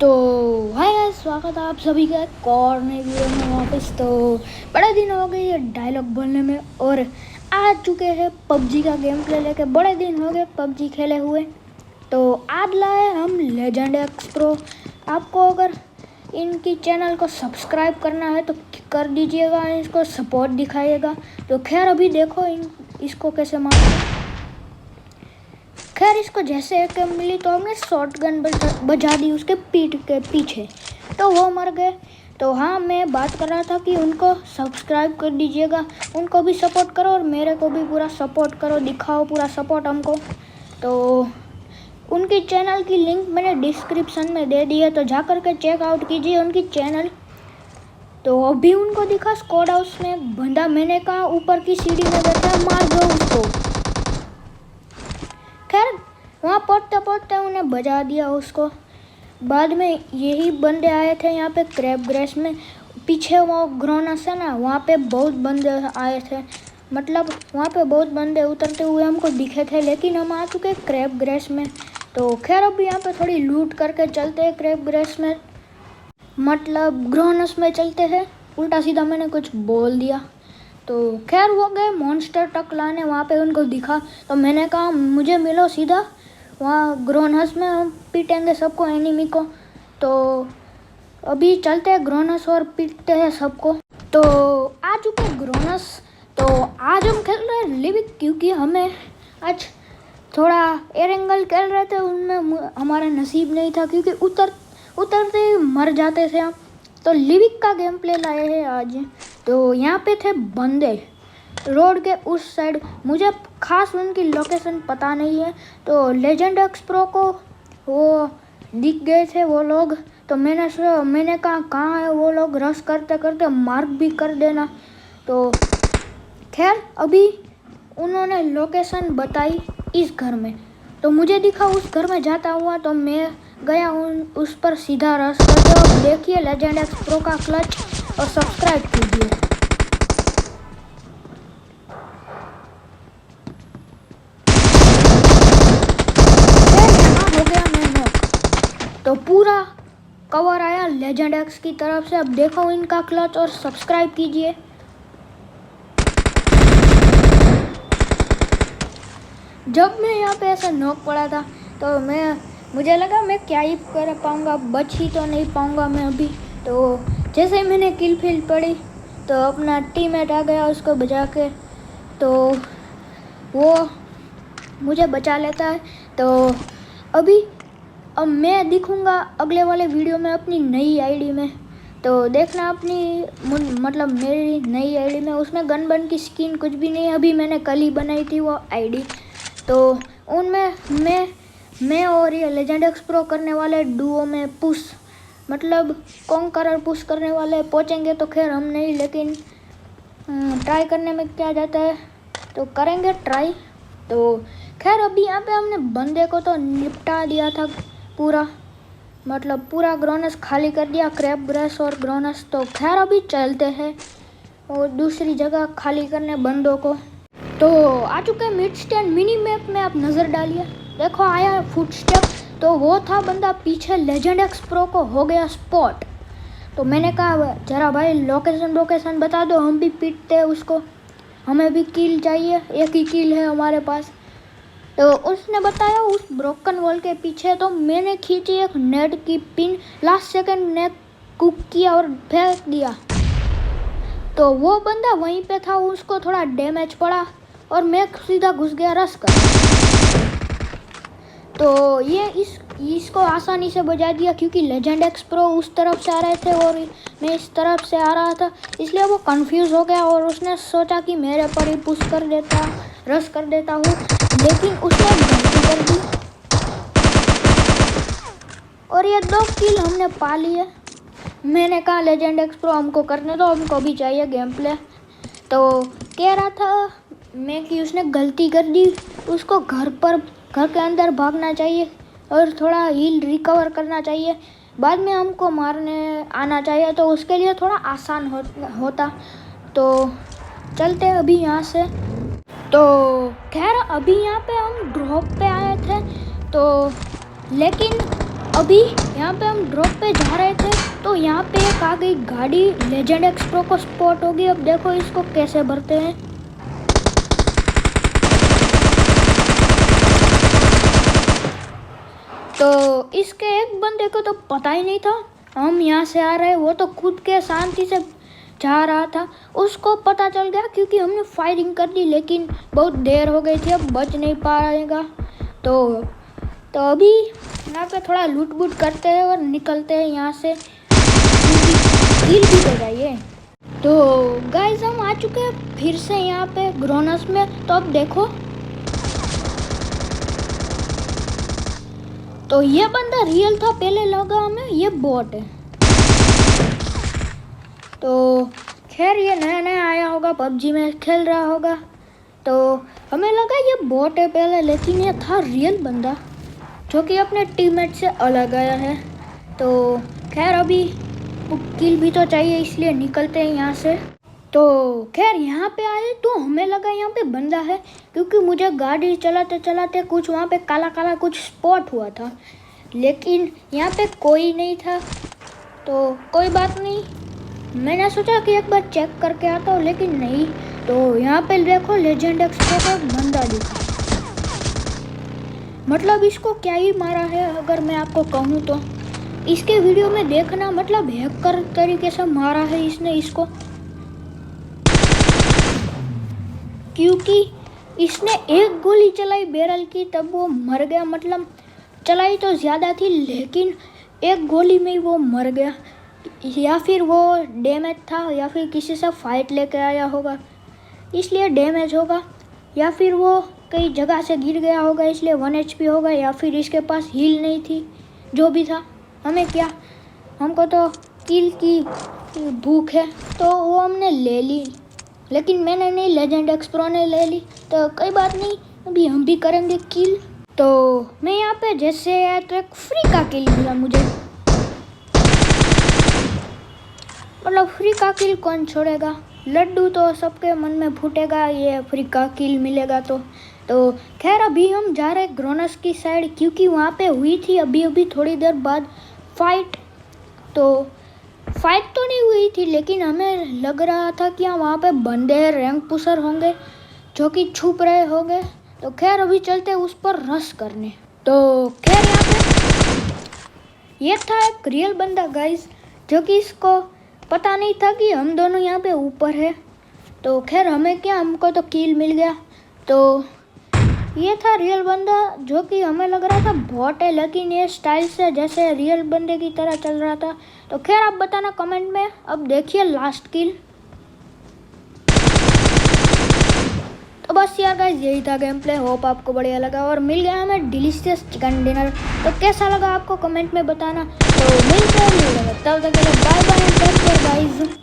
तो hi guys, स्वागत है आप सभी का एक और नई वीडियो में वापस। तो बड़े दिन हो गए ये डायलॉग बोलने में, और आ चुके हैं पबजी का गेम प्ले लेके। बड़े दिन हो गए पबजी खेले हुए, तो आज लाए हम लेजेंड एक्स प्रो। आपको अगर इनकी चैनल को सब्सक्राइब करना है तो कर दीजिएगा, इसको सपोर्ट दिखाइएगा। तो खैर अभी देखो इसको कैसे मारते। खैर इसको जैसे एक मिली तो हमने शॉर्ट गन बजा दी उसके पीठ के पीछे, तो वो मर गए। तो हाँ, मैं बात कर रहा था कि उनको सब्सक्राइब कर दीजिएगा, उनको भी सपोर्ट करो और मेरे को भी पूरा सपोर्ट करो, दिखाओ पूरा सपोर्ट हमको। तो उनकी चैनल की लिंक मैंने डिस्क्रिप्शन में दे दी है, तो जा कर के चेकआउट कीजिए उनकी चैनल। तो अभी उनको दिखा स्क्वाड हाउस में एक बंदा, मैंने कहा ऊपर की सीढ़ी में बैठा, मार दो उसको। खैर वहाँ पहुँचते पहुँचते उन्हें बजा दिया उसको। बाद में यही बंदे आए थे यहाँ पे क्रैब ग्रेस में, पीछे वो ग्रोनस है ना, वहाँ पे बहुत बंदे आए थे। मतलब वहाँ पे बहुत बंदे उतरते हुए हमको दिखे थे, लेकिन हम आ चुके क्रैब ग्रेस में। तो खैर अभी यहाँ पे थोड़ी लूट करके चलते हैं क्रैब ग्रेस में, मतलब ग्रोनस में चलते हैं। उल्टा सीधा मैंने कुछ बोल दिया। तो खैर वो गए मॉन्स्टर ट्रक लाने, वहाँ पे उनको दिखा तो मैंने कहा मुझे मिलो सीधा वहाँ ग्रोनस में, हम पीटेंगे सबको एनिमी को। तो अभी चलते हैं ग्रोनस और पीटते हैं सबको। तो आ चुके ग्रोनस। तो आज हम खेल रहे हैं लिविक, क्योंकि हमें आज थोड़ा एयर एंगल खेल रहे थे, उनमें हमारा नसीब नहीं था, क्योंकि उतरते ही मर जाते थे हम। तो लिविक का गेम प्ले लाए हैं आज। तो यहाँ पे थे बंदे रोड के उस साइड, मुझे खास उनकी लोकेशन पता नहीं है। तो लेजेंड एक्स प्रो को वो दिख गए थे वो लोग, तो मैंने कहा कहाँ है वो लोग, रश करते करते मार्क भी कर देना। तो खैर अभी उन्होंने लोकेशन बताई इस घर में, तो मुझे दिखा उस घर में जाता हुआ, तो मैं गया उस पर सीधा रश करते। अब देखिए लेजेंड एक्स प्रो का क्लच, और सब्सक्राइब कीजिए। हो गया मैं नॉक, तो पूरा कवर आया लेजेंड एक्स की तरफ से। अब देखो इनका क्लच और सब्सक्राइब कीजिए। जब मैं यहाँ पे ऐसा नॉक पड़ा था तो मुझे लगा मैं क्या ही कर पाऊँगा, बच ही तो नहीं पाऊँगा मैं अभी। तो जैसे ही मैंने किल फिल पड़ी तो अपना टीममेट आ गया उसको बचा के, तो वो मुझे बचा लेता है। तो अब मैं दिखूँगा अगले वाले वीडियो में अपनी नई आईडी में। तो देखना अपनी मतलब मेरी नई आईडी में, उसमें गन बन की स्किन कुछ भी नहीं है, अभी मैंने कल ही बनाई थी वो आईडी। तो उनमें मैं और ये लेजेंड एक्स प्रो करने वाले डुओ में पुश, मतलब कॉन्करर पुश करने वाले। पहुँचेंगे तो खैर हम नहीं, लेकिन ट्राई करने में क्या जाता है, तो करेंगे ट्राई। तो खैर अभी यहाँ पे हमने बंदे को तो निपटा दिया था पूरा, मतलब पूरा ग्रोनस खाली कर दिया, क्रैब ग्रेस और ग्रोनस। तो खैर अभी चलते हैं और दूसरी जगह खाली करने बंदों को। तो आ चुके हैं मिड स्टैंड मिनी मैप में, आप नज़र डालिए, देखो आया फुटस्टेप। तो वो था बंदा पीछे, लेजेंड एक्स प्रो को हो गया स्पॉट। तो मैंने कहा जरा भाई लोकेशन बता दो, हम भी पीटते हैं उसको, हमें भी किल चाहिए, एक ही किल है हमारे पास। तो उसने बताया उस ब्रोकन वॉल के पीछे। तो मैंने खींची एक नेट की पिन, लास्ट सेकंड ने कुक किया और फेंक दिया। तो वो बंदा वहीं पे था, उसको थोड़ा डैमेज पड़ा और मैं सीधा घुस गया रश कर। तो ये इसको आसानी से बजा दिया, क्योंकि लेजेंड एक्स प्रो उस तरफ से आ रहे थे और मैं इस तरफ से आ रहा था, इसलिए वो कंफ्यूज हो गया और उसने सोचा कि मेरे पर ही पुश कर देता, रश कर देता हूँ, लेकिन उसने गलती कर दी और ये 2 किल हमने पा लिए। मैंने कहा लेजेंड एक्स प्रो हमको करने दो, हमको भी चाहिए गेम प्ले। तो कह रहा था मैं कि उसने गलती कर दी, उसको घर के अंदर भागना चाहिए और थोड़ा हील रिकवर करना चाहिए, बाद में हमको मारने आना चाहिए, तो उसके लिए थोड़ा आसान होता। तो चलते अभी यहाँ से। तो खैर अभी यहाँ पे हम ड्रॉप पे आए थे, तो लेकिन अभी यहाँ पे हम ड्रॉप पे जा रहे थे तो यहाँ पे एक आ गई गाड़ी, लेजेंड एक्सप्रो को स्पॉट होगी। अब देखो इसको कैसे भरते हैं। तो इसके एक बंदे को तो पता ही नहीं था हम यहाँ से आ रहे हैं, वो तो खुद के शांति से जा रहा था। उसको पता चल गया क्योंकि हमने फायरिंग कर दी, लेकिन बहुत देर हो गई थी, अब बच नहीं पाएगा। तो अभी यहाँ पे थोड़ा लूट बूट करते हैं और निकलते हैं यहाँ से, किल भी तो जाइए। तो गाइस हम आ चुके हैं फिर से यहाँ पे ग्रोनस में। तो अब देखो, तो ये बंदा रियल था, पहले लगा हमें ये बॉट है। तो खैर ये नया नया आया होगा, पबजी में खेल रहा होगा, तो हमें लगा ये बॉट है पहले, लेकिन ये था रियल बंदा जो कि अपने टीममेट से अलग आया है। तो खैर अभी किल भी तो चाहिए, इसलिए निकलते हैं यहाँ से। तो खैर यहाँ पे आए तो हमें लगा यहाँ पे बंदा है, क्योंकि मुझे गाड़ी चलाते चलाते कुछ वहाँ पे काला काला कुछ स्पॉट हुआ था, लेकिन यहाँ पे कोई नहीं था। तो कोई बात नहीं, मैंने सोचा कि एक बार चेक करके आता हूँ, लेकिन नहीं। तो यहाँ पे देखो लेजेंड एक्सप्रो का बंदा दिखा, मतलब इसको क्या ही मारा है अगर मैं आपको कहूँ तो। इसके वीडियो में देखना, मतलब हैकर तरीके से मारा है इसने इसको, क्योंकि इसने एक गोली चलाई बैरल की तब वो मर गया। मतलब चलाई तो ज़्यादा थी, लेकिन एक गोली में ही वो मर गया। या फिर वो डैमेज था, या फिर किसी से फाइट लेके आया होगा इसलिए डैमेज होगा, या फिर वो कई जगह से गिर गया होगा इसलिए 1 HP होगा, या फिर इसके पास हील नहीं थी। जो भी था, हमें क्या, हमको तो किल की भूख है, तो वो हमने ले ली। लेकिन मैंने नहीं, लेजेंड एक्सप्रो ने ले ली। तो कोई बात नहीं, अभी हम भी करेंगे किल। तो मैं यहाँ पे जैसे आया तो एक फ्री का किल मिला मुझे, मतलब फ्री का किल कौन छोड़ेगा, लड्डू तो सबके मन में फूटेगा ये फ्री का किल मिलेगा तो खैर अभी हम जा रहे हैं ग्रोनस की साइड, क्योंकि वहाँ पे हुई थी अभी थोड़ी देर बाद फाइट। तो फाइट तो नहीं हुई थी, लेकिन हमें लग रहा था कि वहाँ पे बंदे रैंक पुशर होंगे जो कि छुप रहे होंगे। तो खैर अभी चलते उस पर रश करने। तो खैर यहाँ पे ये था एक रियल बंदा गाइस, जो कि इसको पता नहीं था कि हम दोनों यहाँ पे ऊपर है। तो खैर हमें क्या, हमको तो किल मिल गया। तो ये था रियल बंदा, जो कि हमें लग रहा था बॉट है, लेकिन ये स्टाइल से जैसे रियल बंदे की तरह चल रहा था। तो खैर आप बताना कमेंट में। अब देखिए लास्ट किल। तो बस यार गाइस यही था गेम प्ले, होप आपको बढ़िया लगा और मिल गया हमें डिलीशियस चिकन डिनर। तो कैसा लगा आपको कमेंट में बताना। तो मिलते हैं, तब तक के लिए bye bye, take care guys.